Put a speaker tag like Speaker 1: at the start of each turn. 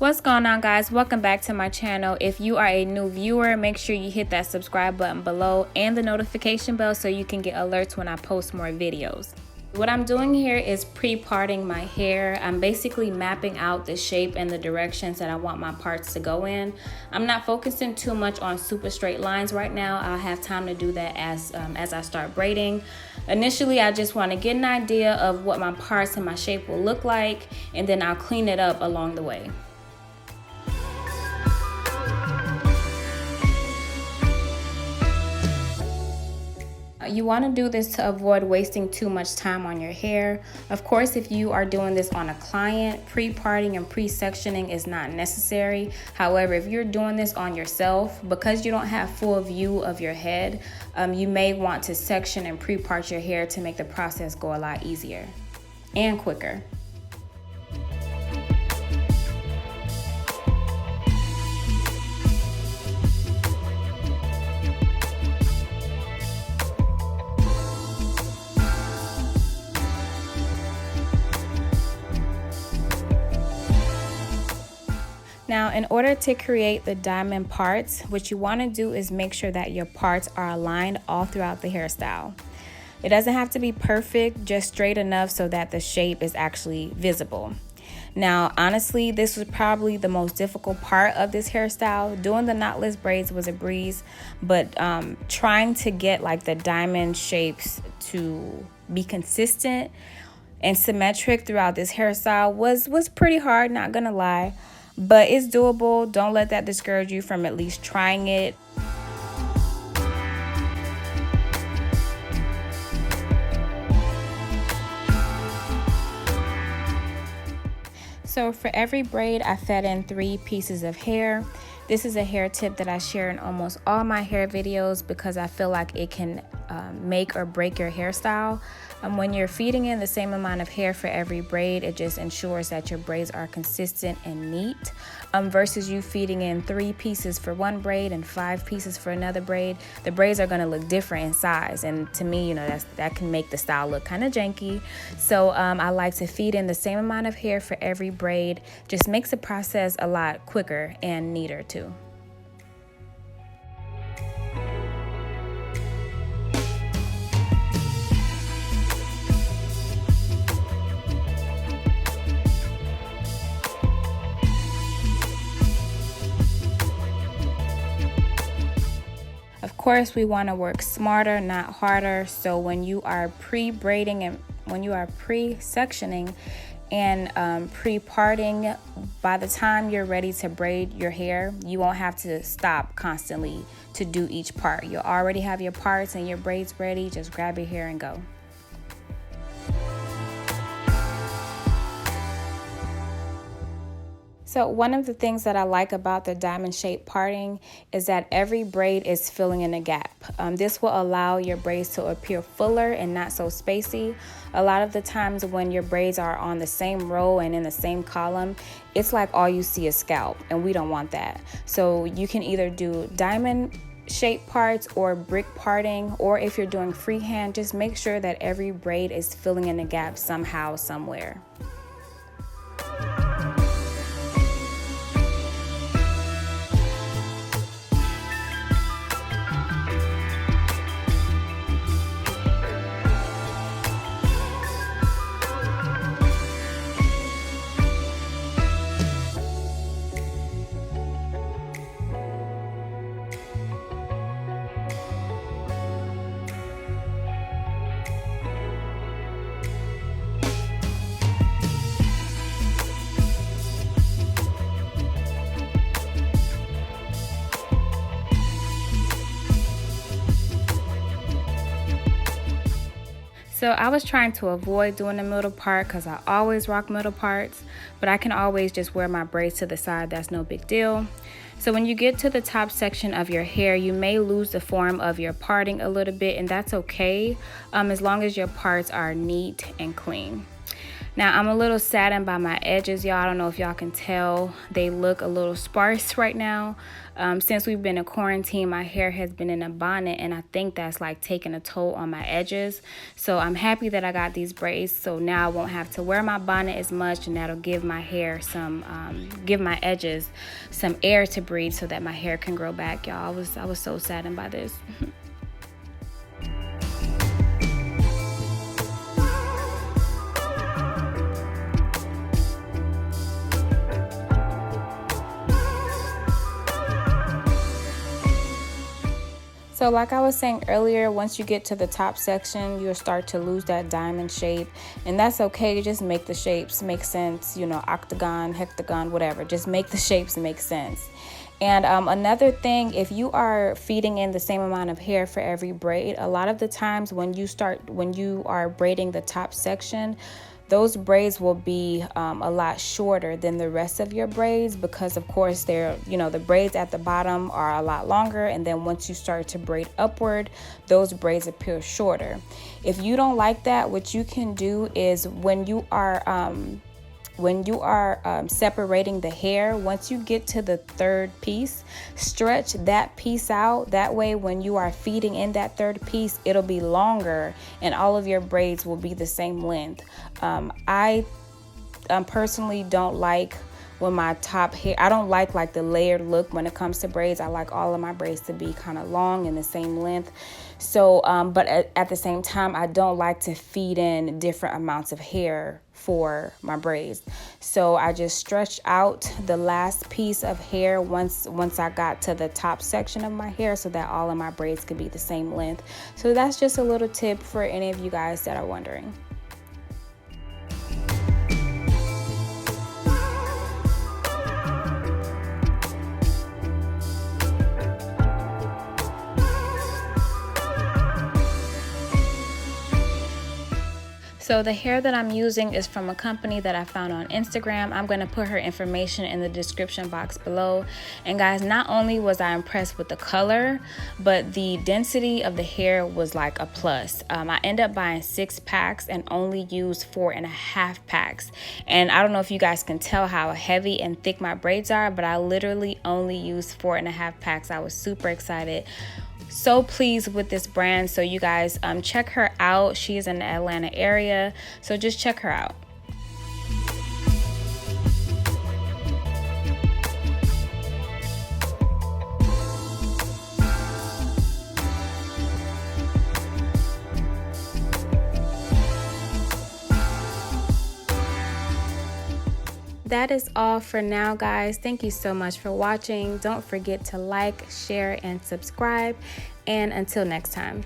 Speaker 1: What's going on, guys? Welcome back to my channel. If you are a new viewer, make sure you hit that subscribe button below and the notification bell so you can get alerts when I post more videos. What I'm doing here is pre-parting my hair. I'm basically mapping out the shape and the directions that I want my parts to go in. I'm not focusing too much on super straight lines right now. I'll have time to do that as I start braiding. Initially, I just want to get an idea of what my parts and my shape will look like, and then I'll clean it up along the way. You want to do this to avoid wasting too much time on your hair. Of course, if you are doing this on a client, pre-parting and pre-sectioning is not necessary. However, if you're doing this on yourself, because you don't have full view of your head, you may want to section and pre-part your hair to make the process go a lot easier and quicker. Now, in order to create the diamond parts, what you want to do is make sure that your parts are aligned all throughout the hairstyle. It doesn't have to be perfect, just straight enough so that the shape is actually visible. Now, honestly, this was probably the most difficult part of this hairstyle. Doing the knotless braids was a breeze, but trying to get like the diamond shapes to be consistent and symmetric throughout this hairstyle was pretty hard, not gonna lie. But it's doable. Don't let that discourage you from at least trying it. So for every braid, I fed in 3 pieces of hair. This is a hair tip that I share in almost all my hair videos because I feel like it can make or break your hairstyle. When you're feeding in the same amount of hair for every braid, it just ensures that your braids are consistent and neat, versus you feeding in 3 pieces for one braid and 5 pieces for another braid. The braids are going to look different in size, and to me, you know, that can make the style look kind of janky. So I like to feed in the same amount of hair for every braid. Just makes the process a lot quicker and neater too. Of course, we want to work smarter, not harder. So when you are pre-braiding and when you are pre-sectioning and pre-parting, by the time you're ready to braid your hair, you won't have to stop constantly to do each part. You'll already have your parts and your braids ready. Just grab your hair and go. So one of the things that I like about the diamond shape parting is that every braid is filling in a gap. This will allow your braids to appear fuller and not so spacey. A lot of the times when your braids are on the same row and in the same column, it's like all you see is scalp, and we don't want that. So you can either do diamond shape parts or brick parting, or if you're doing freehand, just make sure that every braid is filling in a gap somehow, somewhere. So I was trying to avoid doing the middle part because I always rock middle parts, but I can always just wear my braids to the side. That's no big deal. So when you get to the top section of your hair, you may lose the form of your parting a little bit, and that's okay, as long as your parts are neat and clean. Now I'm a little saddened by my edges, y'all. I don't know if y'all can tell. They look a little sparse right now. Since we've been in quarantine, my hair has been in a bonnet, and I think that's like taking a toll on my edges. So I'm happy that I got these braids, so now I won't have to wear my bonnet as much, and that'll give my hair some, give my edges some air to breathe so that my hair can grow back, y'all. I was so saddened by this. So like I was saying earlier, once you get to the top section, you'll start to lose that diamond shape, and that's okay. Just make the shapes make sense, you know, octagon, hexagon, whatever. Just make the shapes make sense. And another thing, if you are feeding in the same amount of hair for every braid, a lot of the times when you are braiding the top section, those braids will be a lot shorter than the rest of your braids, because of course they're, you know, the braids at the bottom are a lot longer, and then once you start to braid upward, those braids appear shorter. If you don't like that, what you can do is when you are separating the hair, once you get to the third piece, stretch that piece out. That way when you are feeding in that third piece, it'll be longer and all of your braids will be the same length. I personally don't like when my top hair, I don't like the layered look when it comes to braids. I like all of my braids to be kind of long and the same length. So but at the same time, I don't like to feed in different amounts of hair for my braids. So I just stretched out the last piece of hair once I got to the top section of my hair, so that all of my braids could be the same length. So that's just a little tip for any of you guys that are wondering. So the hair that I'm using is from a company that I found on Instagram. I'm going to put her information in the description box below. And guys, not only was I impressed with the color, but the density of the hair was like a plus. I ended up buying 6 packs and only used 4.5 packs. And I don't know if you guys can tell how heavy and thick my braids are, but I literally only used 4.5 packs. I was super excited. So pleased with this brand. So you guys check her out. She's in the Atlanta area, so just check her out. That is all for now, guys. Thank you so much for watching. Don't forget to like, share, and subscribe. And until next time.